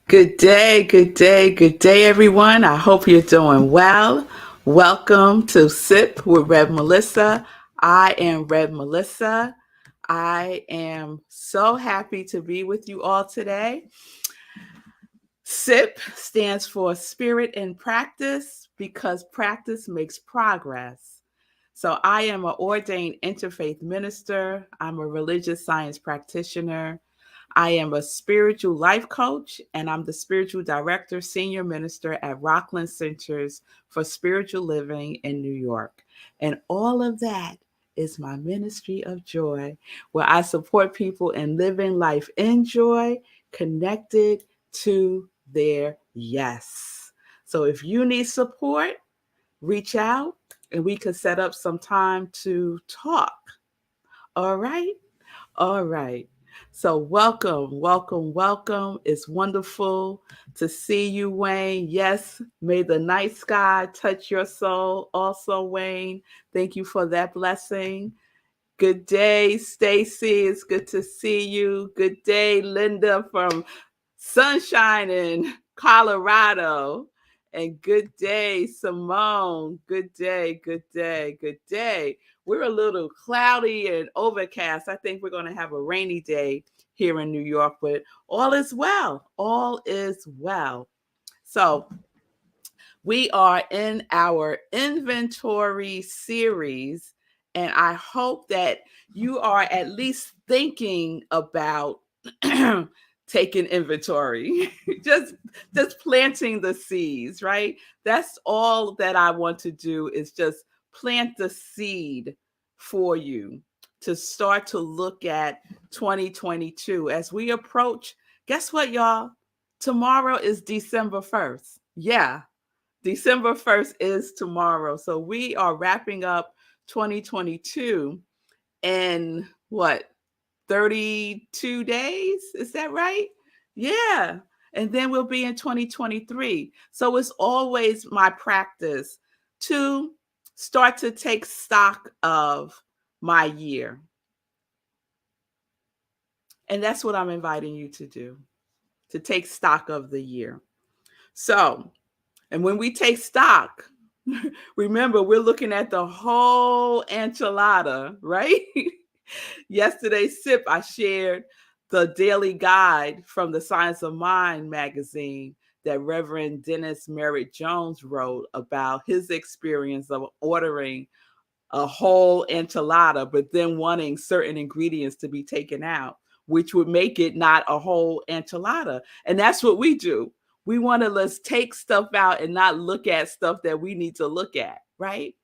Good day, good day, good day, everyone. I hope you're doing well. Welcome to Sip with Rev Melissa. I am Rev Melissa. I am so happy to be with you all today. SIP stands for Spirit in Practice because practice makes progress. So, I am an ordained interfaith minister, I'm a religious science practitioner. I am a spiritual life coach, and I'm the spiritual director, senior minister at Rockland Centers for Spiritual Living in New York. And all of that is my ministry of joy, where I support people in living life in joy, connected to their yes. So if you need support, reach out and we could set up some time to talk. All right. All right. So, welcome, welcome, welcome. It's wonderful to see you, Wayne. Yes, may the night sky touch your soul. Also, Wayne, thank you for that blessing. Good day, Stacy. It's good to see you. Good day, Linda from sunshine in Colorado. And good day, Simone. Good day, good day, good day. We're a little cloudy and overcast. I think we're going to have a rainy day here in New York, but all is well. All is well. So, we are in our inventory series, and I hope that you are at least thinking about taking inventory. just just planting the seeds, right? That's all that I want to do is just plant the seed for you to start to look at 2022 as we approach. Guess what, y'all? Tomorrow is December 1st. Yeah, December 1st is tomorrow. So we are wrapping up 2022 in what, 32 days? Is that right? Yeah. And then we'll be in 2023. So it's always my practice to start to take stock of my year. And that's what I'm inviting you to do, to take stock of the year. So, and when we take stock, remember, we're looking at the whole enchilada, right? Yesterday's sip, I shared the daily guide from the Science of Mind magazine that Reverend Dennis Merritt Jones wrote about his experience of ordering a whole enchilada, but then wanting certain ingredients to be taken out, which would make it not a whole enchilada. And that's what we do. We want to let's take stuff out and not look at stuff that we need to look at, right?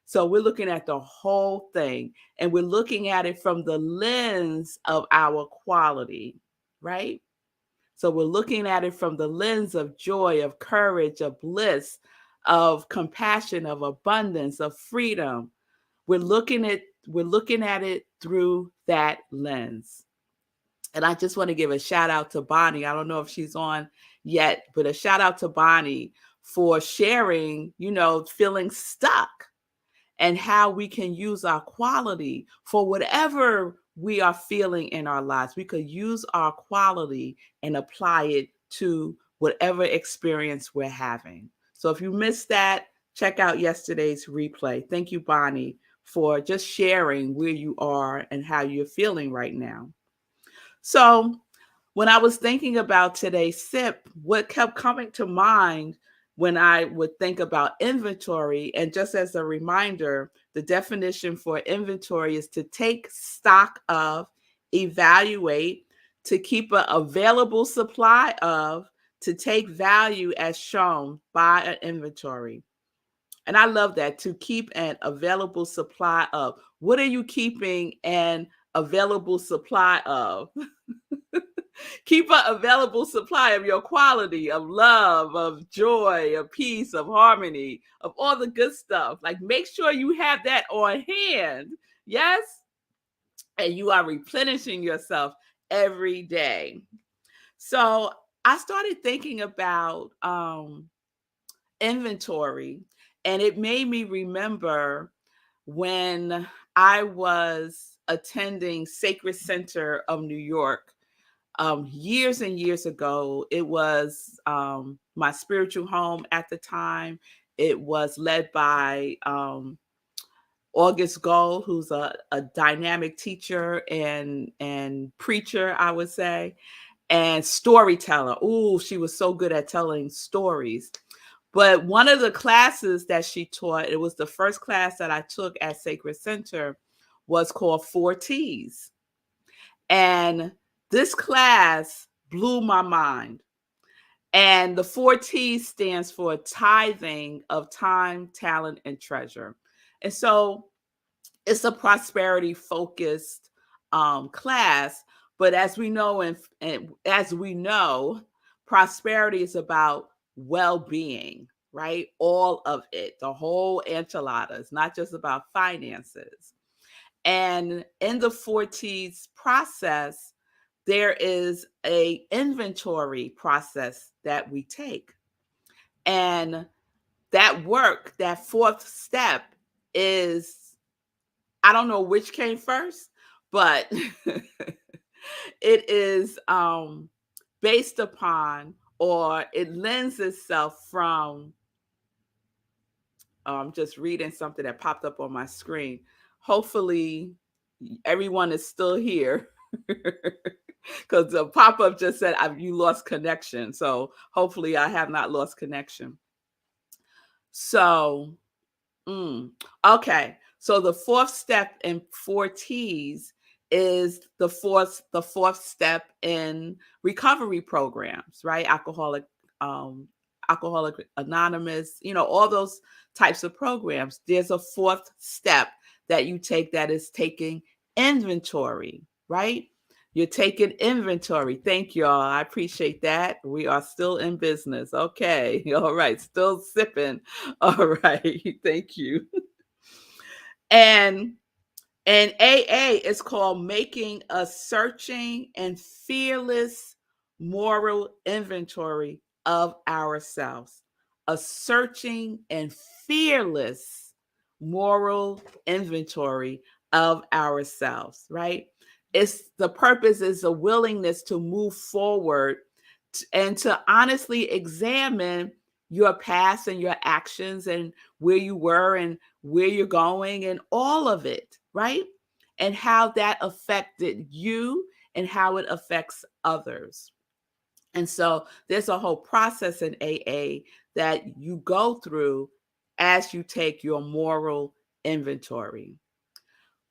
So we're looking at the whole thing and we're looking at it from the lens of our quality, right? So we're looking at it from the lens of joy, of courage, of bliss, of compassion, of abundance, of freedom. We're looking at it through that lens. And I just want to give a shout out to Bonnie. I don't know if she's on yet, but a shout out to Bonnie for sharing, feeling stuck and how we can use our quality for whatever we are feeling in our lives. We could use our quality and apply it to whatever experience we're having. So if you missed that, check out yesterday's replay. Thank you, Bonnie, for just sharing where you are and how you're feeling right now. So, when I was thinking about today's sip, what kept coming to mind when I would think about inventory, and just as a reminder, the definition for inventory is to take stock of, evaluate, to keep an available supply of, to take value as shown by an inventory. And I love that, to keep an available supply of. What are you keeping an available supply of? Keep an available supply of your quality, of love, of joy, of peace, of harmony, of all the good stuff. Like, make sure you have that on hand. Yes? And you are replenishing yourself every day. So I started thinking about inventory, and it made me remember when I was attending Sacred Center of New York years and years ago. It was my spiritual home at the time. It was led by August Gold, who's a dynamic teacher and preacher, I would say, and storyteller. Ooh, she was so good at telling stories. But one of the classes that she taught, it was the first class that I took at Sacred Center, was called 4Ts. And this class blew my mind. And the 4Ts stands for tithing of time, talent, and treasure. And so it's a prosperity focused class. But as we know, prosperity is about well-being, right? All of it, the whole enchilada. It's not just about finances. And in the 4Ts process, there is a inventory process that we take. And that work, that fourth step is, I don't know which came first, but it is based upon, or it lends itself from, I'm just reading something that popped up on my screen. Hopefully everyone is still here because the pop-up just said you lost connection. So hopefully I have not lost connection. So okay. So the fourth step in 4Ts is the fourth step in recovery programs, right? Alcoholic Anonymous, all those types of programs. There's a fourth step that you take, that is taking inventory, right? You're taking inventory. Thank y'all. I appreciate that. We are still in business. Okay. All right. Still sipping. All right. Thank you. And AA is called making a searching and fearless moral inventory of ourselves. A searching and fearless moral inventory of ourselves, right? It's the purpose is a willingness to move forward and to honestly examine your past and your actions and where you were and where you're going and all of it, right? And how that affected you and how it affects others. And so there's a whole process in AA that you go through as you take your moral inventory.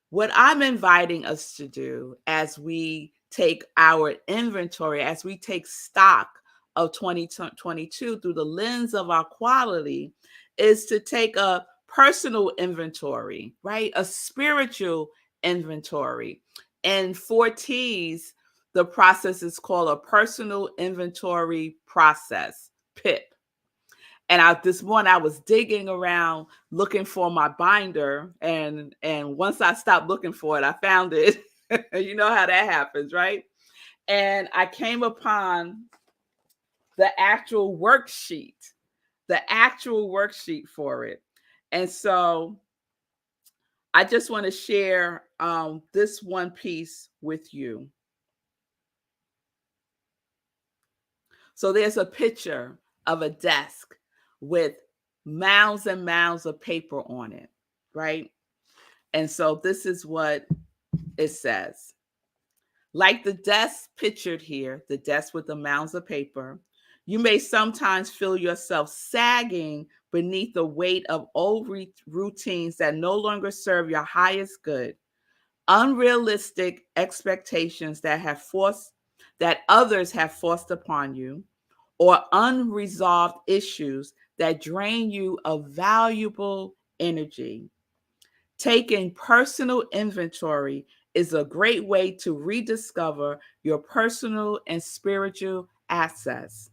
What I'm inviting us to do as we take our inventory, as we take stock of 2022 through the lens of our quality, is to take a personal inventory, right? A spiritual inventory. And 4Ts, the process is called a personal inventory process, PIP. And this morning I was digging around looking for my binder, and once I stopped looking for it, I found it. You know how that happens, right? And I came upon the actual worksheet for it. And so I just want to share this one piece with you. So there's a picture of a desk with mounds and mounds of paper on it, right? And so this is what it says. Like the desk pictured here, the desk with the mounds of paper, you may sometimes feel yourself sagging beneath the weight of old routines that no longer serve your highest good, unrealistic expectations that others have forced upon you, or unresolved issues that drain you of valuable energy. Taking personal inventory is a great way to rediscover your personal and spiritual assets.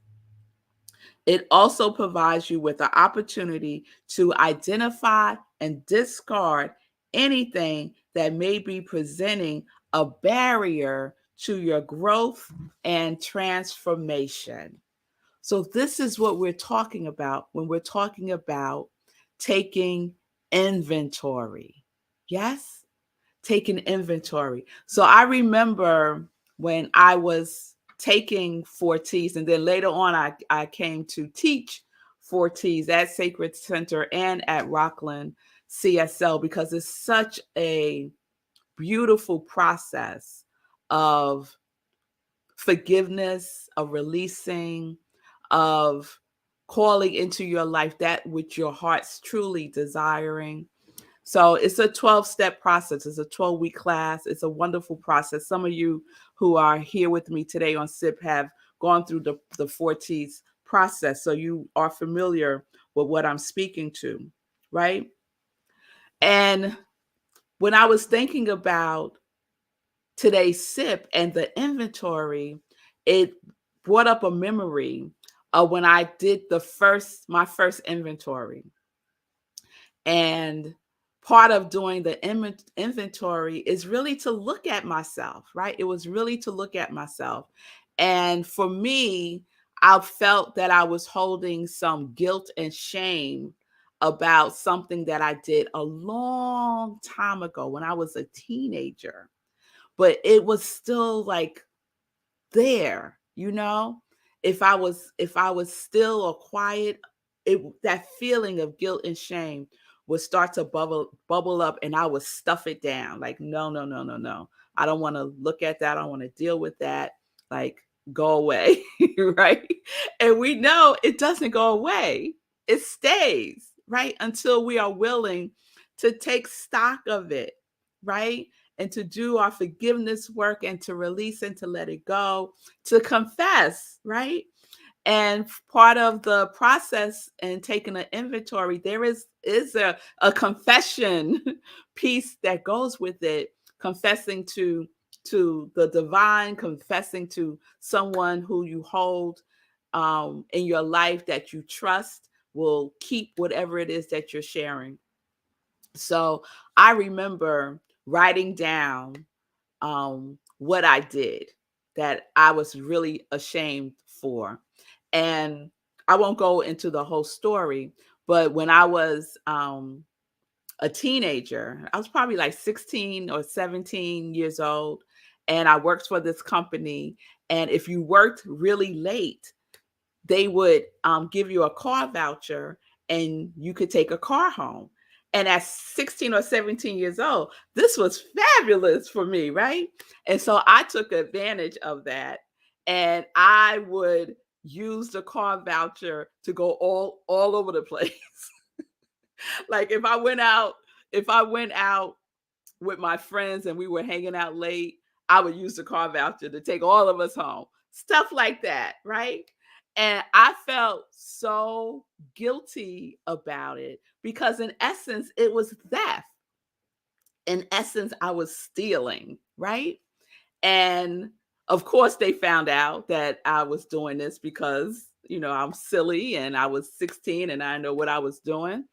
It also provides you with the opportunity to identify and discard anything that may be presenting a barrier to your growth and transformation. So this is what we're talking about when we're talking about taking inventory. Yes? Taking inventory. So I remember when I was taking 4Ts. And then later on, I came to teach 4Ts at Sacred Center and at Rockland CSL, because it's such a beautiful process of forgiveness, of releasing, of calling into your life that which your heart's truly desiring. So it's a 12-step process. It's a 12-week class. It's a wonderful process. Some of you who are here with me today on SIP have gone through the 4Ts process. So you are familiar with what I'm speaking to, right? And when I was thinking about today's SIP and the inventory, it brought up a memory of when I did my first inventory. And part of doing the inventory is really to look at myself, right? It was really to look at myself. And for me, I felt that I was holding some guilt and shame about something that I did a long time ago when I was a teenager. But it was still like there, if I was still or quiet, that feeling of guilt and shame would start to bubble up, and I would stuff it down. Like, no, no, no, no, no. I don't want to look at that. I don't want to deal with that. Like, go away. Right? And we know it doesn't go away. It stays, right? Until we are willing to take stock of it, right? And to do our forgiveness work and to release and to let it go, to confess, right? And part of the process in taking an inventory, there is a confession piece that goes with it, confessing to the divine, confessing to someone who you hold in your life that you trust will keep whatever it is that you're sharing. So I remember writing down what I did that I was really ashamed for. And I won't go into the whole story, but when I was a teenager, I was probably like 16 or 17 years old, and I worked for this company. And if you worked really late, they would give you a car voucher and you could take a car home. And at 16 or 17 years old, this was fabulous for me, right? And so I took advantage of that. And I would use the car voucher to go all over the place. Like if I went out with my friends and we were hanging out late, I would use the car voucher to take all of us home. Stuff like that, right? And I felt so guilty about it because, in essence, it was theft. In essence, I was stealing, right? And of course, they found out that I was doing this because, I'm silly and I was 16 and I know what I was doing.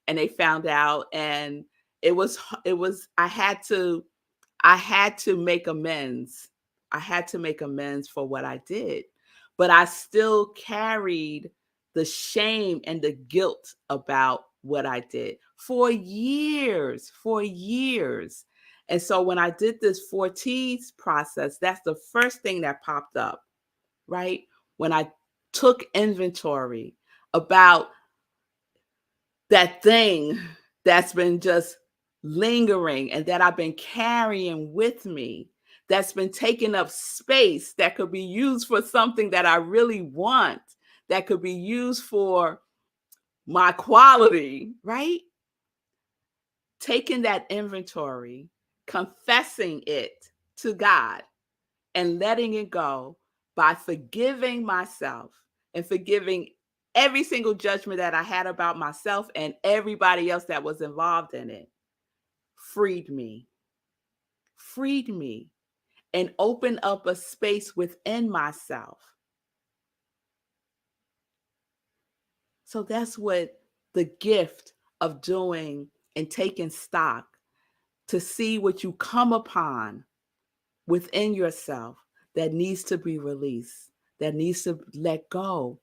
And they found out, and I had to make amends. I had to make amends for what I did, but I still carried the shame and the guilt about what I did for years, for years. And so when I did this 4Ts process, that's the first thing that popped up, right? When I took inventory about that thing that's been just lingering and that I've been carrying with me, that's been taking up space, that could be used for something that I really want, that could be used for my quality, right? Taking that inventory, confessing it to God, and letting it go by forgiving myself and forgiving every single judgment that I had about myself and everybody else that was involved in it, freed me, and opened up a space within myself. So that's what the gift of doing and taking stock, to see what you come upon within yourself that needs to be released, that needs to let go.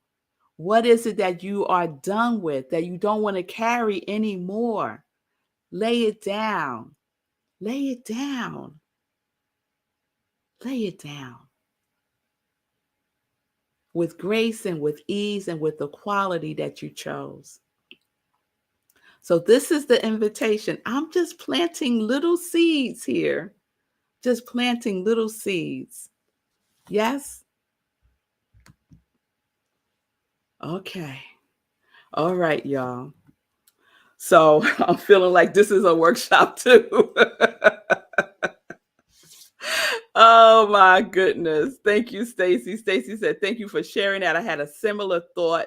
What is it that you are done with, that you don't want to carry anymore? Lay it down. Lay it down. Lay it down. with grace and with ease and with the quality that you chose. So this is the invitation. I'm just planting little seeds here, just planting little seeds. Yes? Okay. All right, y'all. So I'm feeling like this is a workshop too. Oh my goodness. Thank you, Stacy. Stacy said, thank you for sharing that. I had a similar thought.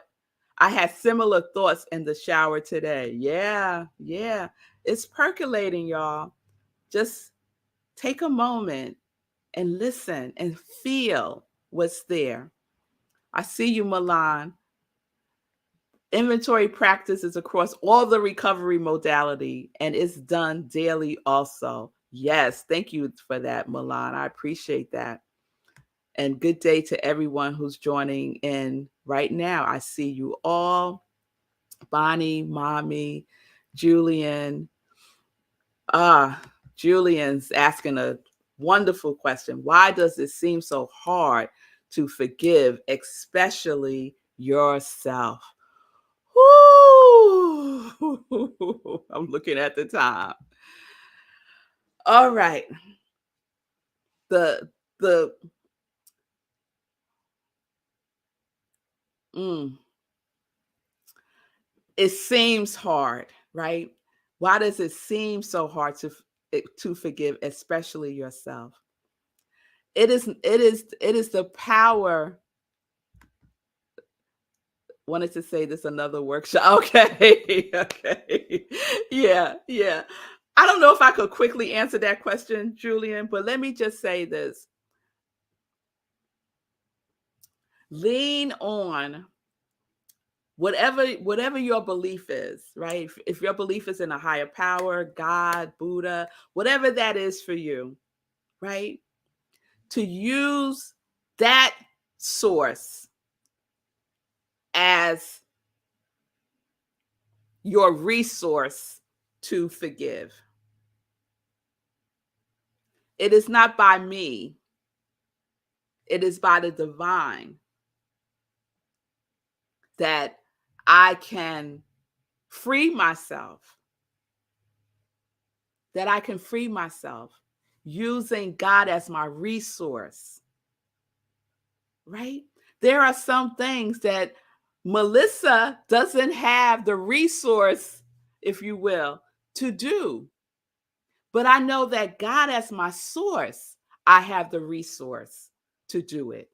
I had similar thoughts in the shower today. Yeah, yeah. It's percolating, y'all. Just take a moment and listen and feel what's there. I see you, Milan. Inventory practice is across all the recovery modality and it's done daily also. Yes, thank you for that, Milan. I appreciate that. And good day to everyone who's joining in right now. I see you all. Bonnie, Mommy, Julian. Julian's asking a wonderful question. Why does it seem so hard to forgive, especially yourself? Whoo! I'm looking at the time. All right. The the mm, it seems hard, right? Why does it seem so hard to forgive, especially yourself? It is the power. Wanted to say this another workshop. Okay. Okay. Yeah, yeah. I don't know if I could quickly answer that question, Julian, but let me just say this. Lean on whatever your belief is, right? If your belief is in a higher power, God, Buddha, whatever that is for you, right? To use that source as your resource to forgive. It is not by me, it is by the divine that I can free myself, that I can free myself using God as my resource, right? There are some things that Melissa doesn't have the resource, if you will, to do. But I know that God as my source, I have the resource to do it.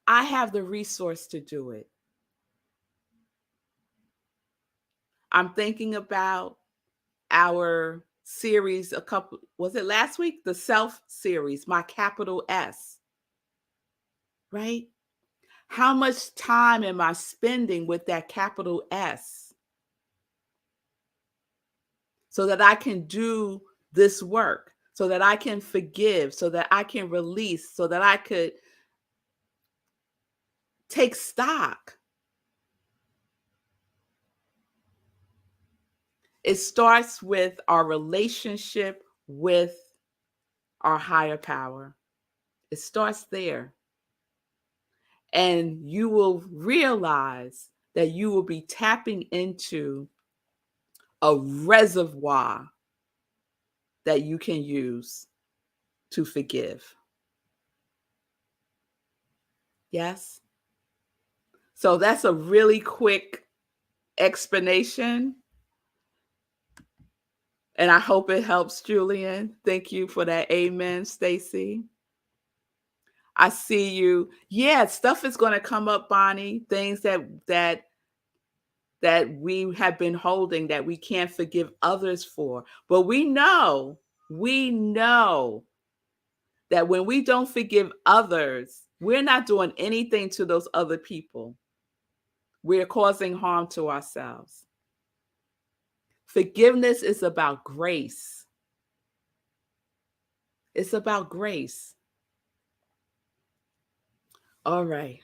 I have the resource to do it. I'm thinking about our series was it last week? The self series, my capital S, right? How much time am I spending with that capital S so that I can do this work, so that I can forgive, so that I can release, so that I could take stock? It starts with our relationship with our higher power. It starts there. And you will realize that you will be tapping into a reservoir that you can use to forgive. Yes? So that's a really quick explanation. And I hope it helps, Julian. Thank you for that. Amen, Stacy. I see you. Yeah, stuff is going to come up, Bonnie. Things that we have been holding that we can't forgive others for. But we know that when we don't forgive others, we're not doing anything to those other people. We're causing harm to ourselves. Forgiveness is about grace. It's about grace. All right.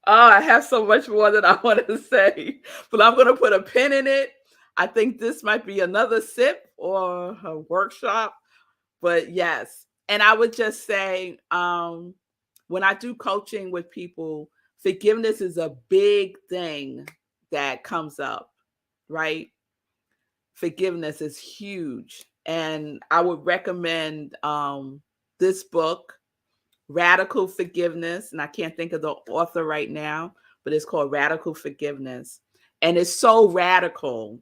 Oh, I have so much more that I want to say, but I'm going to put a pin in it. I think this might be another sip or a workshop, but yes. And I would just say, when I do coaching with people, forgiveness is a big thing that comes up, right? Forgiveness is huge. And I would recommend this book, Radical Forgiveness. And I can't think of the author right now, but it's called Radical Forgiveness. And it's so radical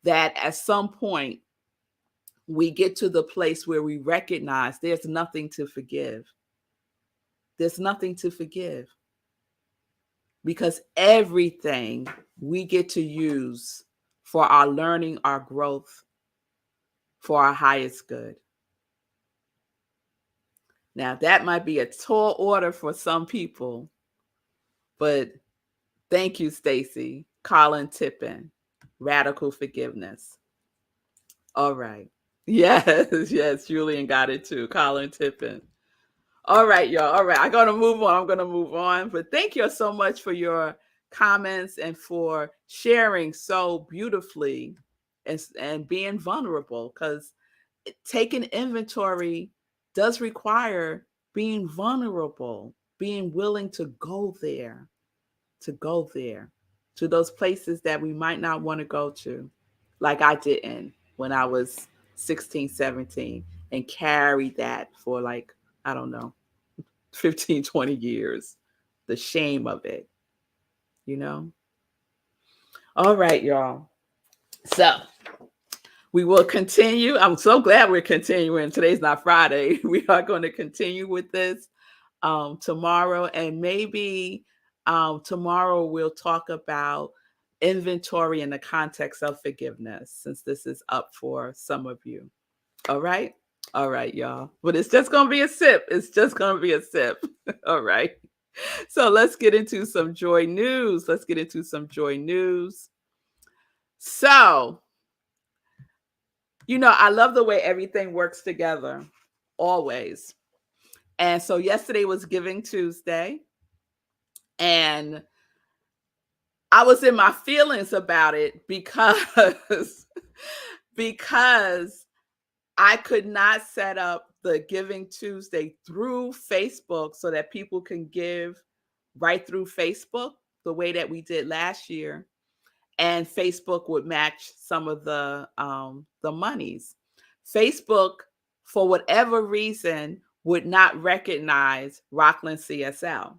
that at some point we get to the place where we recognize there's nothing to forgive. There's nothing to forgive because everything we get to use for our learning, our growth, for our highest good. Now, that might be a tall order for some people, but thank you, Stacy. Colin Tippin, Radical Forgiveness. All right. Yes, yes, Julian got it too. Colin Tippin. All right, y'all. All right. I'm going to move on. I'm going to move on. But thank you so much for your comments and for sharing so beautifully and being vulnerable, because taking inventory does require being vulnerable, being willing to go there, to those places that we might not want to go to, like I didn't when I was 16, 17, and carried that for like, I don't know, 15, 20 years. The shame of it, you know? All right, y'all. So we will continue. I'm so glad we're continuing. Today's not Friday. We are going to continue with this tomorrow. And maybe tomorrow we'll talk about inventory in the context of forgiveness, since this is up for some of you. All right. All right, y'all. But it's just going to be a sip. It's just going to be a sip. All right. So let's get into some joy news. So, I love the way everything works together, always. And so yesterday was Giving Tuesday, and I was in my feelings about it because because I could not set up the Giving Tuesday through Facebook so that people can give right through Facebook the way that we did last year, and Facebook would match some of the monies. Facebook, for whatever reason, would not recognize Rockland CSL.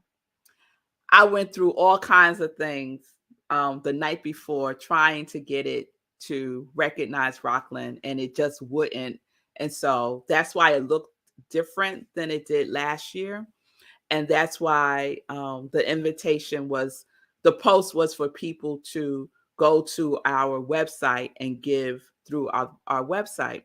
I went through all kinds of things the night before trying to get it to recognize Rockland, and it just wouldn't. And so that's why it looked different than it did last year. And that's why the post was for people to go to our website and give through our website.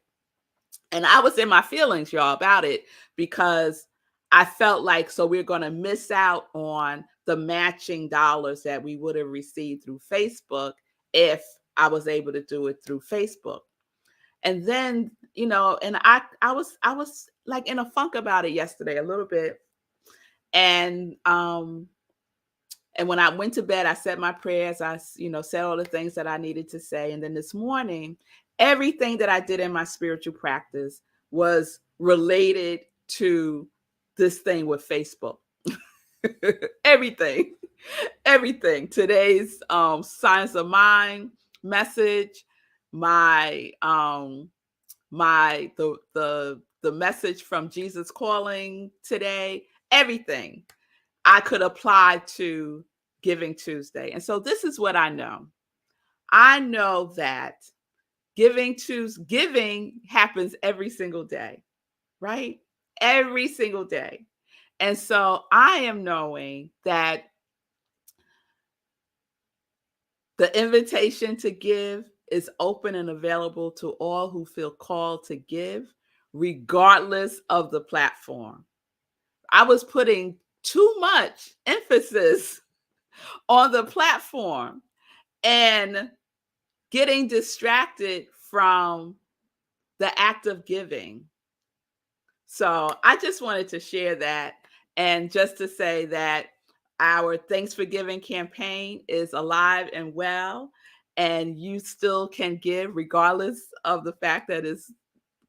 And I was in my feelings, y'all, about it, because I felt like, so we're going to miss out on the matching dollars that we would have received through Facebook if I was able to do it through Facebook. And then, and I was like in a funk about it yesterday a little bit. And when I went to bed, I said my prayers. I, said all the things that I needed to say. And then this morning, everything that I did in my spiritual practice was related to this thing with Facebook. Everything. Today's Science of Mind message, the message from Jesus Calling today, everything I could apply to Giving Tuesday. And so this is what I know. I know that giving happens every single day, right? Every single day. And so I am knowing that the invitation to give is open and available to all who feel called to give, regardless of the platform. I was putting too much emphasis on the platform and getting distracted from the act of giving. So I just wanted to share that, and just to say that our Thanks for Giving campaign is alive and well, and you still can give regardless of the fact that it's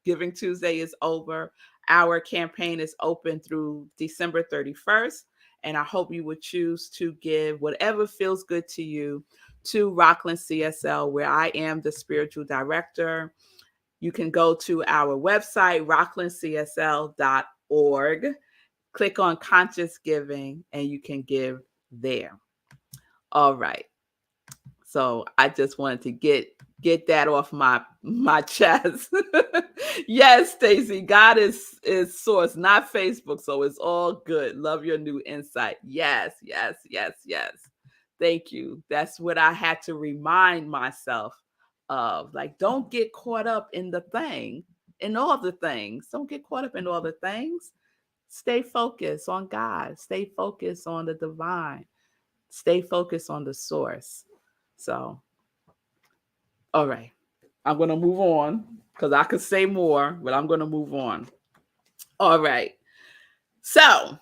Giving Tuesday is over. Our campaign is open through December 31st, and I hope you would choose to give whatever feels good to you to Rockland CSL, where I am the spiritual director. You can go to our website, rocklandcsl.org, click on Conscious Giving, and you can give there. All right. So I just wanted to get that off my chest. Yes, Stacy, God is source, not Facebook, so it's all good. Love your new insight. Yes, yes, yes, yes. Thank you. That's what I had to remind myself of. Like, don't get caught up in the thing, in all the things. Don't get caught up in all the things. Stay focused on God. Stay focused on the divine. Stay focused on the source. So, all right. I'm going to move on because I could say more, but I'm going to move on. All right. So,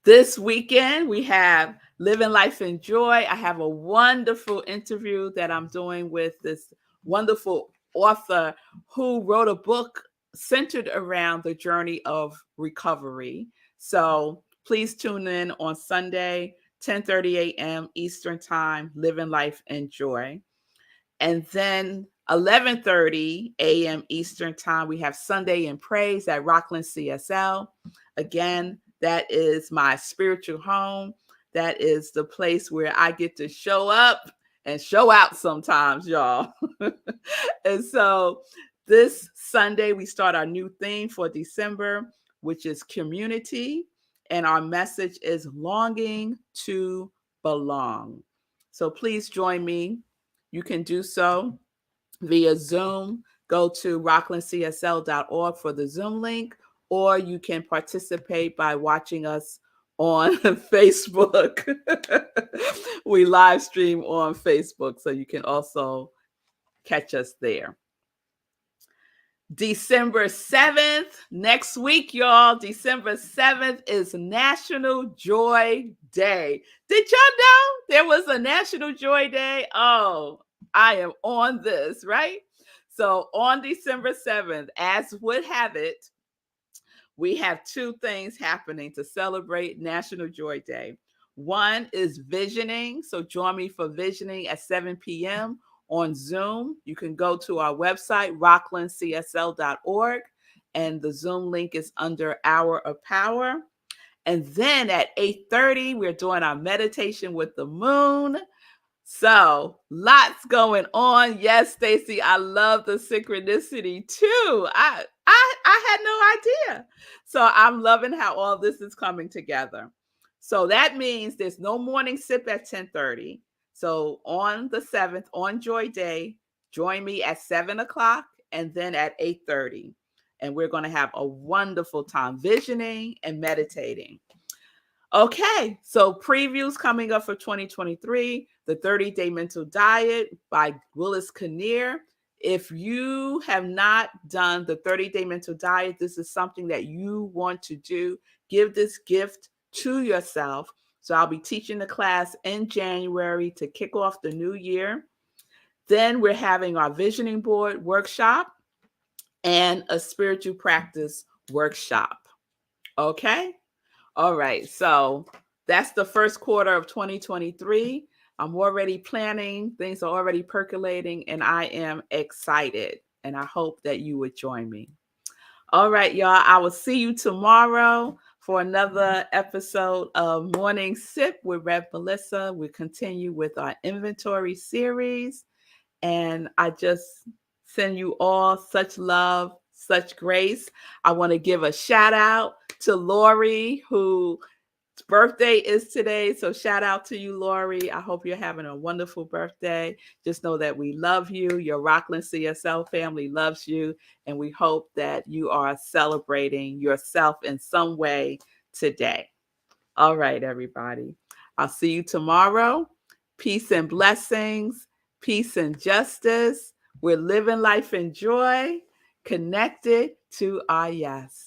this weekend we have Living Life in Joy. I have a wonderful interview that I'm doing with this wonderful author who wrote a book centered around the journey of recovery. So, please tune in on Sunday, 10:30 a.m. Eastern Time, Living Life in Joy. And then 11:30 a.m. Eastern Time, we have Sunday in Praise at Rockland CSL. Again, that is my spiritual home. That is the place where I get to show up and show out sometimes, y'all. And so this Sunday, we start our new theme for December, which is community. And our message is longing to belong. So please join me. You can do so via Zoom. Go to rocklandcsl.org for the Zoom link, or you can participate by watching us on Facebook. We live stream on Facebook, so you can also catch us there. December 7th, next week, y'all. December 7th is National Joy Day. Did y'all know there was a National Joy Day? Oh, I am on this, right? So on December 7th, as would have it, we have two things happening to celebrate National Joy Day. One is visioning. So join me for visioning at 7 p.m. on Zoom. You can go to our website, rocklandcsl.org, and the Zoom link is under Hour of Power. And then at 8:30, we're doing our meditation with the moon. So lots going on. Yes, Stacy, I love the synchronicity too. I had no idea. So I'm loving how all this is coming together. So that means there's no morning sip at 10:30. So on the 7th, on Joy Day, join me at 7 o'clock and then at 8:30. And we're going to have a wonderful time visioning and meditating. Okay, so previews coming up for 2023, the 30-Day Mental Diet by Willis Kinnear. If you have not done the 30-Day Mental Diet, this is something that you want to do. Give this gift to yourself. So I'll be teaching the class in January to kick off the new year. Then we're having our visioning board workshop and a spiritual practice workshop. Okay? All right, so that's the first quarter of 2023. I'm already planning, things are already percolating, and I am excited. And I hope that you would join me. All right, y'all, I will see you tomorrow for another episode of Morning Sip with Rev Melissa. We continue with our inventory series, and I just send you all such love, such grace. I want to give a shout out to Lori, whose birthday is today. So shout out to you, Lori. I hope you're having a wonderful birthday. Just know that we love you. Your Rockland CSL family loves you. And we hope that you are celebrating yourself in some way today. All right, everybody. I'll see you tomorrow. Peace and blessings. Peace and justice. We're living life in joy, connected to our yes.